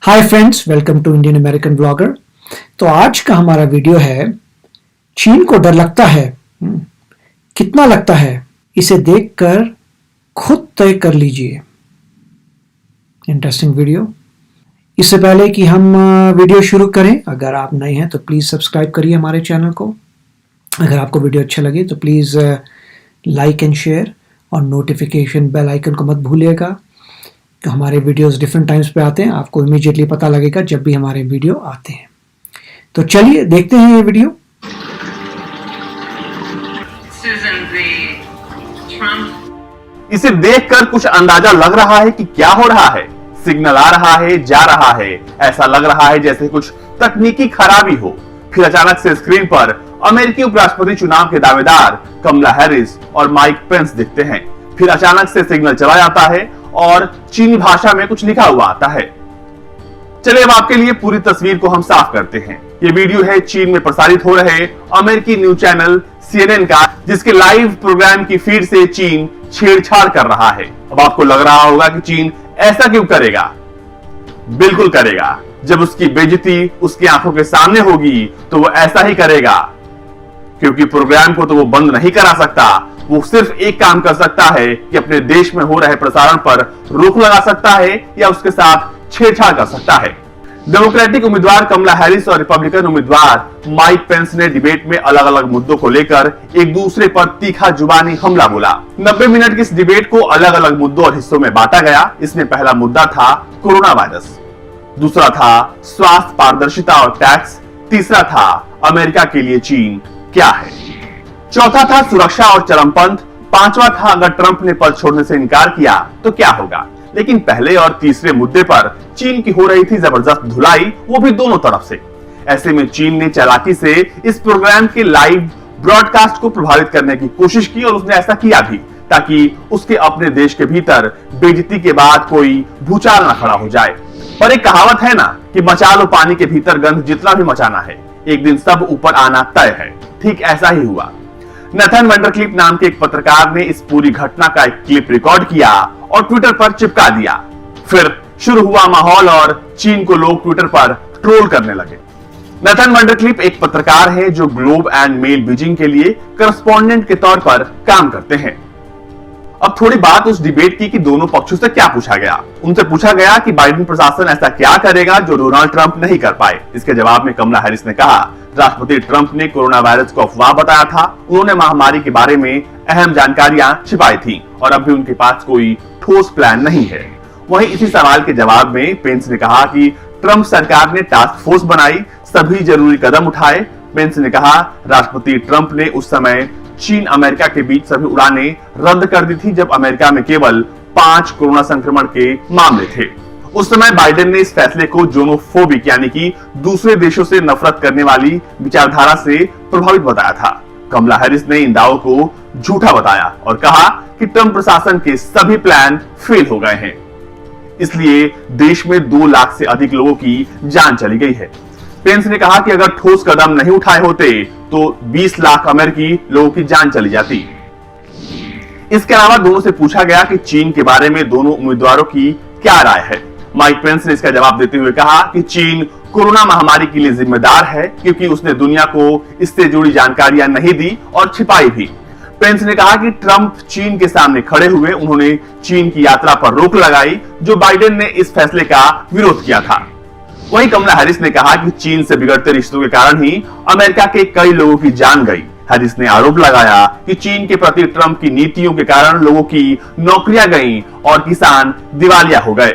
Hi friends, welcome to Indian American blogger. तो आज का हमारा वीडियो है, चीन को डर लगता है। कितना लगता है, इसे देखकर खुद तय कर लीजिए। Interesting video. इससे पहले कि हम वीडियो शुरू करें, अगर आप नए हैं तो प्लीज़ सब्सक्राइब करिए हमारे चैनल को। अगर आपको वीडियो अच्छा लगे तो प्लीज़ लाइक एंड शेयर और नोटिफिकेशन बेल आइकन को मत भूलिएगा। हमारे वीडियोस डिफरेंट टाइम्स पे आते हैं, आपको इमीडिएटली पता लगेगा जब भी हमारे वीडियो आते हैं। तो चलिए देखते हैं ये वीडियो। इसे देखकर कुछ अंदाजा लग रहा है कि क्या हो रहा है। सिग्नल आ रहा है, जा रहा है, ऐसा लग रहा है जैसे कुछ तकनीकी खराबी हो। फिर अचानक से स्क्रीन पर अमेरिकी उपराष्ट्रपति चुनाव के दावेदार कमला हैरिस और माइक पेंस दिखते हैं। फिर अचानक से सिग्नल चला जाता है और चीनी भाषा में कुछ लिखा हुआ आता है। चलिए अब आपके लिए पूरी तस्वीर को हम साफ करते हैं। ये वीडियो है चीन में प्रसारित हो रहे अमेरिकी न्यूज चैनल CNN का, जिसके लाइव प्रोग्राम की फीड से चीन छेड़छाड़ कर रहा है। अब आपको लग रहा होगा कि चीन ऐसा क्यों करेगा? बिल्कुल करेगा। जब उसकी बेइज्जती उसकी आंखों के सामने होगी तो वो ऐसा ही करेगा, क्योंकि प्रोग्राम को तो वो बंद नहीं करा सकता। वो सिर्फ एक काम कर सकता है कि अपने देश में हो रहे प्रसारण पर रोक लगा सकता है या उसके साथ छेड़छाड़ कर सकता है। डेमोक्रेटिक उम्मीदवार कमला हैरिस और रिपब्लिकन उम्मीदवार माइक पेंस ने डिबेट में अलग अलग मुद्दों को लेकर एक दूसरे पर तीखा जुबानी हमला बोला। 90 मिनट की इस डिबेट को अलग अलग मुद्दों और हिस्सों में बांटा गया। इसमें पहला मुद्दा था कोरोना वायरस, दूसरा था स्वास्थ्य पारदर्शिता और टैक्स, तीसरा था अमेरिका के लिए चीन क्या है, चौथा था सुरक्षा और चरमपंथ, पांचवा था अगर ट्रंप ने पद छोड़ने से इनकार किया तो क्या होगा। लेकिन पहले और तीसरे मुद्दे पर चीन की हो रही थी जबरदस्त धुलाई, वो भी दोनों तरफ से। ऐसे में चीन ने चालाकी से इस प्रोग्राम के लाइव ब्रॉडकास्ट को प्रभावित करने की कोशिश की और उसने ऐसा किया भी ताकि उसके अपने देश के भीतर बेइज्जती के बाद कोई भूचाल न खड़ा हो जाए। पर एक कहावत है ना कि मचा लो पानी के भीतर गंध, जितना भी मचाना है एक दिन सब ऊपर आना तय है। ठीक ऐसा ही हुआ। नेथन वंडरक्लिफ नाम के एक पत्रकार ने इस पूरी घटना का एक क्लिप रिकॉर्ड किया और ट्विटर पर चिपका दिया। फिर शुरू हुआ माहौल और चीन को लोग ट्विटर पर ट्रोल करने लगे। नेथन वंडरक्लिफ एक पत्रकार है जो ग्लोब एंड मेल बीजिंग के लिए करस्पॉन्डेंट के तौर पर काम करते हैं। अब थोड़ी बात उस डिबेट की कि दोनों पक्षों से क्या पूछा गया। उनसे पूछा गया कि बाइडेन प्रशासन ऐसा क्या करेगा जो डोनाल्ड ट्रंप नहीं कर पाए। इसके जवाब में कमला हैरिस ने कहा, राष्ट्रपति ट्रंप ने कोरोना वायरस को अफवाह बताया था। उन्होंने महामारी के बारे में अहम जानकारियां छिपाई थी और अब भी उनके पास कोई ठोस प्लान नहीं है। वहीं इसी सवाल के जवाब में पेंस ने कहा कि ट्रंप सरकार ने टास्क फोर्स बनाई, सभी जरूरी कदम उठाए। पेंस ने कहा, राष्ट्रपति ट्रंप ने उस समय चीन अमेरिका के बीच सभी उड़ानें रद्द कर दी थी जब अमेरिका में केवल 5 कोरोना संक्रमण के मामले थे। उस समय बाइडेन ने इस फैसले को जोनोफोबिक यानी कि दूसरे देशों से नफरत करने वाली विचारधारा से प्रभावित बताया था। कमला हैरिस ने इन दावों को झूठा बताया और कहा कि ट्रंप प्रशासन के सभी प्लान फेल हो गए हैं, इसलिए देश में 2 लाख से अधिक लोगों की जान चली गई है। पेंस ने कहा कि अगर ठोस कदम नहीं उठाए होते तो 20 लाख अमेरिकी लोगों की जान चली जाती। इसके अलावा दोनों से पूछा गया कि चीन के बारे में दोनों उम्मीदवारों की क्या राय है। माइक पेंस ने इसका जवाब देते हुए कहा कि चीन कोरोना महामारी के लिए जिम्मेदार है क्योंकि उसने दुनिया को इससे जुड़ी जानकारियां नहीं दी और छिपाई भी। पेंस ने कहा कि ट्रंप चीन के सामने खड़े हुए, उन्होंने चीन की यात्रा पर रोक लगाई जो बाइडेन ने इस फैसले का विरोध किया था। वहीं कमला हैरिस ने कहा कि चीन से बिगड़ते रिश्तों के कारण ही अमेरिका के कई लोगों की जान गई। हैरिस ने आरोप लगाया कि चीन के प्रति ट्रंप की नीतियों के कारण लोगों की नौकरियां गईं और किसान दिवालिया हो गए।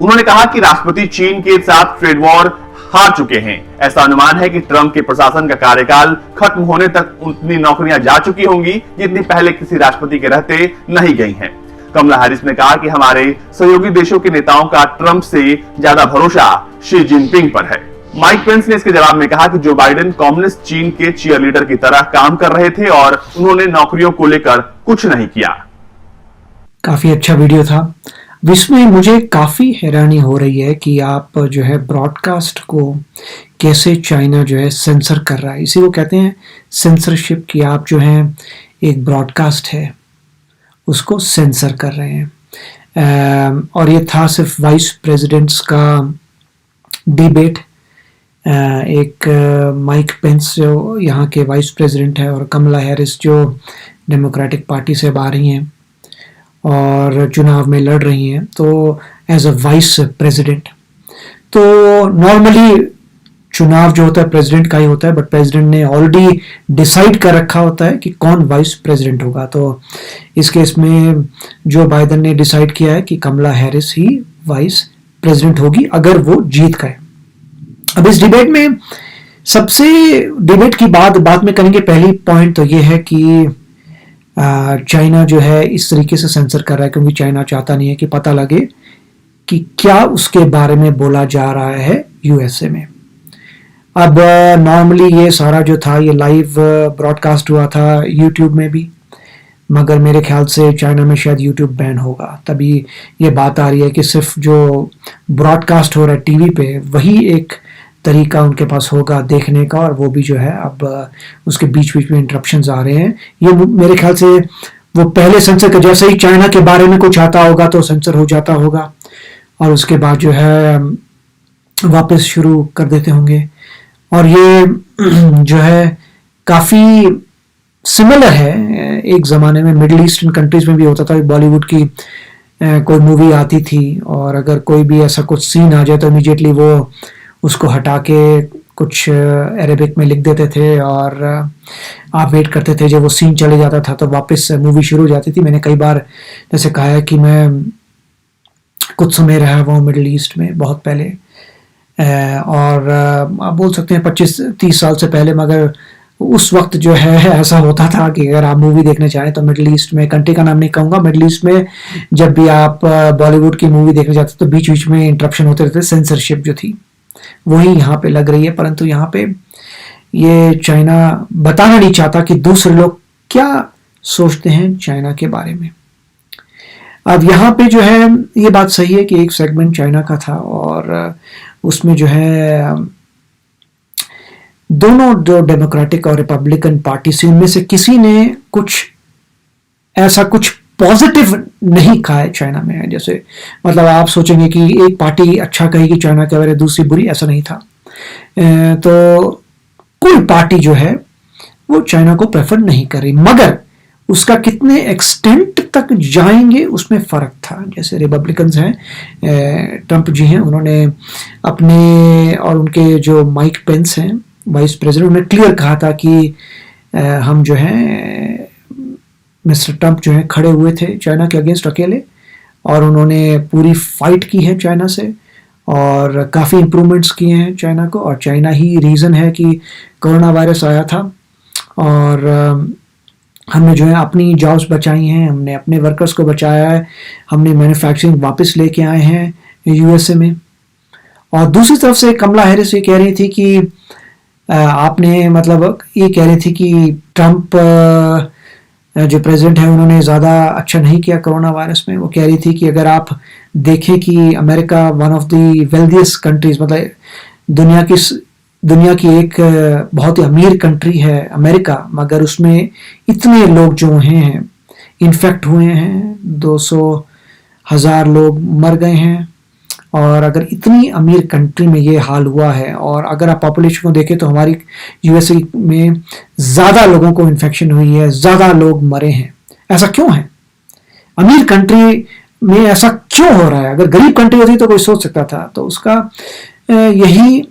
उन्होंने कहा कि राष्ट्रपति चीन के साथ ट्रेड वॉर हार चुके हैं। ऐसा अनुमान है कि ट्रंप के प्रशासन का कार्यकाल खत्म होने तक उतनी नौकरियां जा चुकी होंगी जितनी पहले किसी राष्ट्रपति के रहते नहीं गई हैं। कमला हैरिस ने कहा कि हमारे सहयोगी देशों के नेताओं का ट्रंप से ज्यादा भरोसा शी जिनपिंग पर है। माइक पेंस ने इसके जवाब में कहा कि जो बाइडेन कम्युनिस्ट चीन के चीयरलीडर की तरह काम कर रहे थे और उन्होंने नौकरियों को लेकर कुछ नहीं किया। काफी अच्छा वीडियो था। इसमें मुझे काफी हैरानी हो रही है कि आप जो है ब्रॉडकास्ट को कैसे चाइना जो है सेंसर कर रहा है। इसी को कहते हैं सेंसरशिप, कि आप जो है एक ब्रॉडकास्ट है उसको सेंसर कर रहे हैं। और ये था सिर्फ वाइस प्रेसिडेंट्स का डिबेट एक माइक पेंस जो यहाँ के वाइस प्रेसिडेंट है और कमला हैरिस जो डेमोक्रेटिक पार्टी से आ रही हैं और चुनाव में लड़ रही हैं, तो एज अ वाइस प्रेसिडेंट, तो नॉर्मली चुनाव जो होता है प्रेसिडेंट का ही होता है, बट प्रेसिडेंट ने ऑलरेडी डिसाइड कर रखा होता है कि कौन वाइस प्रेसिडेंट होगा। तो इस केस में जो बाइडेन ने डिसाइड किया है कि कमला हैरिस ही वाइस प्रेसिडेंट होगी अगर वो जीत गए। अब इस डिबेट में सबसे डिबेट की बात में करेंगे, पहली पॉइंट तो ये है कि चाइना जो है इस तरीके से सेंसर कर रहा है क्योंकि चाइना चाहता नहीं है कि पता लगे कि क्या उसके बारे में बोला जा रहा है यूएसए में। अब नॉर्मली ये सारा जो था ये लाइव ब्रॉडकास्ट हुआ था यूट्यूब में भी, मगर मेरे ख्याल से चाइना में शायद यूट्यूब बैन होगा, तभी ये बात आ रही है कि सिर्फ जो ब्रॉडकास्ट हो रहा है टीवी पे वही एक तरीका उनके पास होगा देखने का, और वो भी जो है अब उसके बीच बीच में इंटरप्शंस आ रहे हैं। ये मेरे ख्याल से वो पहले सेंसर के जैसे ही चाइना के बारे में कुछ आता होगा तो सेंसर हो जाता होगा और उसके बाद जो है वापस शुरू कर देते होंगे। और ये जो है काफ़ी सिमिलर है, एक ज़माने में मिडिल ईस्टर्न कंट्रीज में भी होता था, बॉलीवुड की कोई मूवी आती थी और अगर कोई भी ऐसा कुछ सीन आ जाए तो इमीडिएटली वो उसको हटा के कुछ अरेबिक में लिख देते थे और आप वेट करते थे जब वो सीन चले जाता था तो वापस मूवी शुरू हो जाती थी। मैंने कई बार जैसे कहा है कि मैं कुछ समय रहा हुआ हूँ मिडिल ईस्ट में बहुत पहले, और आप बोल सकते हैं 25-30 साल से पहले, मगर उस वक्त जो है ऐसा होता था कि अगर आप मूवी देखने चाहें तो मिडिल ईस्ट में, कंट्री का नाम नहीं कहूँगा, मिडिल ईस्ट में जब भी आप बॉलीवुड की मूवी देखने जाते तो बीच बीच में इंटरप्शन होते रहते। सेंसरशिप जो थी वही यहाँ पे लग रही है, परंतु यहाँ पे ये चाइना बताना नहीं चाहता कि दूसरे लोग क्या सोचते हैं चाइना के बारे में। अब यहाँ पे जो है ये बात सही है कि एक सेगमेंट चाइना का था और उसमें जो है दोनों जो डेमोक्रेटिक और रिपब्लिकन पार्टी से उनमें से किसी ने कुछ ऐसा कुछ पॉजिटिव नहीं कहा है चाइना में। जैसे मतलब आप सोचेंगे कि एक पार्टी अच्छा कहेगी चाइना के बारे में, दूसरी बुरी, ऐसा नहीं था। तो कोई पार्टी जो है वो चाइना को प्रेफर नहीं कर रही, मगर उसका कितने एक्सटेंट तक जाएंगे उसमें फ़र्क था। जैसे रिपब्लिकन्स हैं, ट्रंप जी हैं, उन्होंने अपने और उनके जो माइक पेंस हैं वाइस प्रेसिडेंट, उन्होंने क्लियर कहा था कि हम जो हैं मिस्टर ट्रंप जो है खड़े हुए थे चाइना के अगेंस्ट अकेले, और उन्होंने पूरी फाइट की है चाइना से और काफ़ी इम्प्रूवमेंट्स किए हैं चाइना को, और चाइना ही रीज़न है कि कोरोना वायरस आया था और हमने जो है अपनी जॉब्स बचाई हैं, हमने अपने वर्कर्स को बचाया है, हमने मैन्युफैक्चरिंग वापस लेके आए हैं यूएसए में। और दूसरी तरफ से कमला हैरिस ये कह रही थी कि आपने मतलब ये कह रही थी कि ट्रंप जो प्रेसिडेंट है उन्होंने ज़्यादा अच्छा नहीं किया कोरोना वायरस में। वो कह रही थी कि अगर आप देखें कि America one of the wealthiest countries, मतलब दुनिया की एक बहुत ही अमीर कंट्री है अमेरिका, मगर उसमें इतने लोग जो हैं इन्फेक्ट हुए हैं, 200,000 लोग मर गए हैं। और अगर इतनी अमीर कंट्री में ये हाल हुआ है, और अगर आप पॉपुलेशन को देखें तो हमारी यूएसए में ज़्यादा लोगों को इन्फेक्शन हुई है, ज़्यादा लोग मरे हैं। ऐसा क्यों है? अमीर कंट्री में ऐसा क्यों हो रहा है? अगर गरीब कंट्री होती तो कोई सोच सकता था। तो उसका यही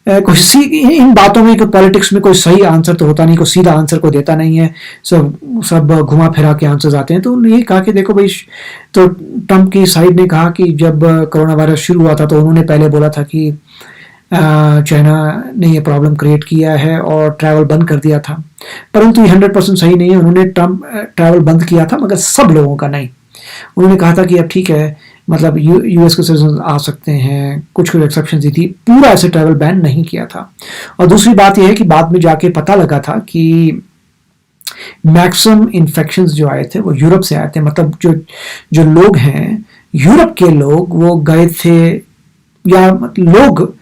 इन बातों में कि पॉलिटिक्स में कोई सही आंसर तो होता नहीं, कोई सीधा आंसर को देता नहीं है, सब घुमा फिरा के आंसर्स आते हैं। तो उन्होंने ये कहा कि देखो भाई, तो ट्रंप की साइड ने कहा कि जब कोरोना वायरस शुरू हुआ था तो उन्होंने पहले बोला था कि चाइना ने ये प्रॉब्लम क्रिएट किया है और ट्रैवल बंद कर दिया था, परंतु ये 100% सही नहीं है। उन्होंने ट्रैवल बंद किया था मगर सब लोगों का नहीं। उन्होंने कहा था कि अब ठीक है, मतलब यूएस के सिटीजन आ सकते हैं, कुछ एक्सेप्शन दी थी, पूरा ऐसे ट्रैवल बैन नहीं किया था। और दूसरी बात यह है कि बाद में जाके पता लगा था कि मैक्सिमम इन्फेक्शंस जो आए थे वो यूरोप से आए थे। मतलब जो लोग हैं यूरोप के लोग वो गए थे, या लोग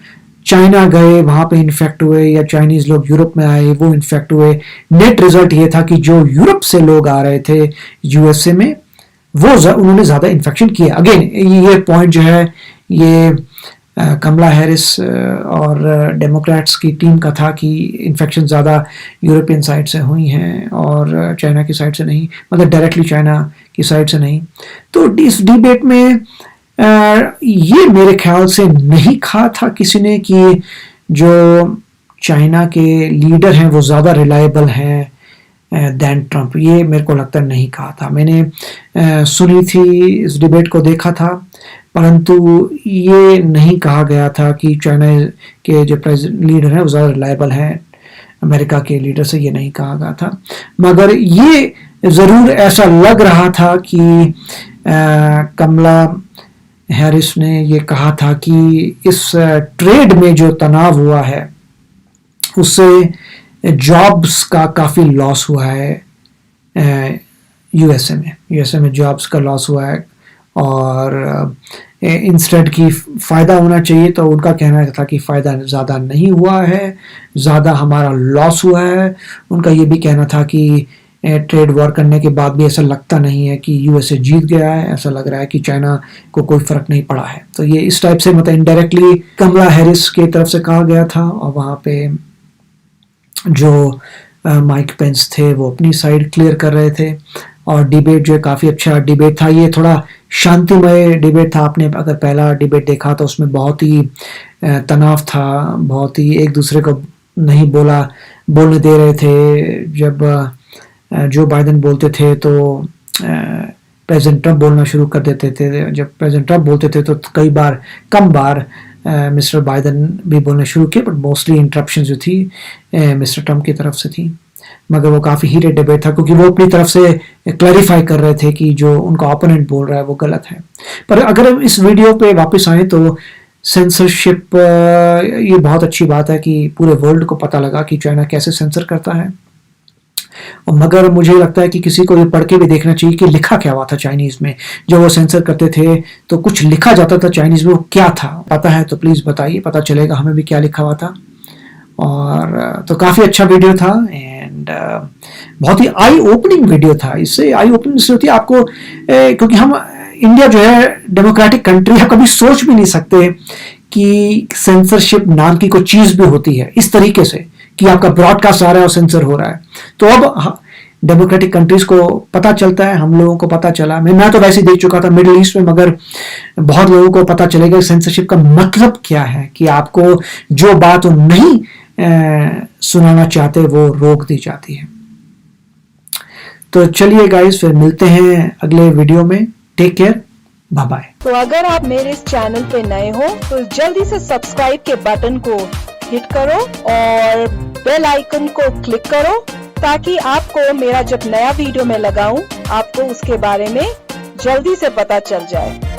चाइना गए वहाँ पे इन्फेक्ट हुए, या चाइनीज लोग यूरोप में आए वो इन्फेक्ट हुए। नेट रिजल्ट ये था कि जो यूरोप से लोग आ रहे थे यूएसए में वो उन्होंने ज़्यादा इन्फेक्शन किया। अगेन ये पॉइंट जो है ये कमला हैरिस और डेमोक्रेट्स की टीम का था कि इन्फेक्शन ज़्यादा यूरोपियन साइड से हुई हैं और चाइना की साइड से नहीं, मतलब डायरेक्टली चाइना की साइड से नहीं। तो इस डिबेट में ये मेरे ख्याल से नहीं कहा था किसी ने कि जो चाइना के लीडर हैं वो ज़्यादा रिलायबल हैं दैन ट्रंप, ये मेरे को लगता नहीं कहा था। मैंने सुनी थी, इस डिबेट को देखा था, परंतु ये नहीं कहा गया था कि चाइना के जो प्रेसिडेंट लीडर हैं वो ज़्यादा रिलायबल हैं अमेरिका के लीडर से, ये नहीं कहा गया था। मगर ये ज़रूर ऐसा लग रहा था कि कमला हैरिस ने ये कहा था कि इस ट्रेड में जो तनाव हुआ है उससे जॉब्स का काफ़ी लॉस हुआ है यूएसए में जॉब्स का लॉस हुआ है और इंस्टेंट की फ़ायदा होना चाहिए, तो उनका कहना था कि फ़ायदा ज़्यादा नहीं हुआ है, ज़्यादा हमारा लॉस हुआ है। उनका ये भी कहना था कि ट्रेड वॉर करने के बाद भी ऐसा लगता नहीं है कि यूएसए जीत गया है, ऐसा लग रहा है कि चाइना को कोई फ़र्क नहीं पड़ा है। तो ये इस टाइप से मतलब इनडायरेक्टली कमला हैरिस की तरफ से कहा गया था और वहाँ पे जो माइक पेंस थे वो अपनी साइड क्लियर कर रहे थे और डिबेट जो है काफ़ी अच्छा डिबेट था। ये थोड़ा शांतिमय डिबेट था। आपने अगर पहला डिबेट देखा तो उसमें बहुत ही तनाव था, बहुत ही एक दूसरे को नहीं बोलने दे रहे थे। जब जो बाइडेन बोलते थे तो प्रेसिडेंट ट्रंप बोलना शुरू कर देते थे, जब प्रेसिडेंट ट्रंप बोलते थे तो कम बार मिस्टर बाइडेन भी बोलना शुरू किए, बट मोस्टली इंटरप्शन जो थी मिस्टर ट्रंप की तरफ से थी। मगर वो काफ़ी हीटेड डिबेट था क्योंकि वो अपनी तरफ से क्लैरिफाई कर रहे थे कि जो उनका ओपोनेंट बोल रहा है वो गलत है। पर अगर इस वीडियो पे वापस आए तो सेंसरशिप, ये बहुत अच्छी बात है कि पूरे वर्ल्ड को पता लगा कि चाइना कैसे सेंसर करता है। मगर मुझे लगता है कि किसी को ये पढ़ के भी देखना चाहिए कि लिखा क्या हुआ था चाइनीज़ में। जब वो सेंसर करते थे तो कुछ लिखा जाता था चाइनीज़ में, वो क्या था पता है तो प्लीज़ बताइए, पता चलेगा हमें भी क्या लिखा हुआ था। और तो काफ़ी अच्छा वीडियो था एंड बहुत ही आई ओपनिंग वीडियो था। इससे आई ओपनिंग इसलिए होती है आपको क्योंकि हम इंडिया जो है डेमोक्रेटिक कंट्री है, कभी सोच भी नहीं सकते कि सेंसरशिप नाम की कोई चीज़ भी होती है इस तरीके से कि आपका ब्रॉडकास्ट आ रहा है और सेंसर हो रहा है। तो अब डेमोक्रेटिक कंट्रीज को पता चलता है, हम लोगों को पता चला। मैं तो वैसे देख चुका था मिडिल ईस्ट में, मगर बहुत लोगों को पता चलेगा सेंसरशिप का मतलब क्या है, कि आपको जो बात वो नहीं सुनाना चाहते वो रोक दी जाती है। तो चलिए गाइस, फिर मिलते हैं अगले वीडियो में। Take care, bye bye. तो अगर आप मेरे इस चैनल पे नए हो तो जल्दी से सब्सक्राइब के बटन को हिट करो और बेल आइकन को क्लिक करो ताकि आपको मेरा जब नया वीडियो मैं लगाऊं आपको उसके बारे में जल्दी से पता चल जाए।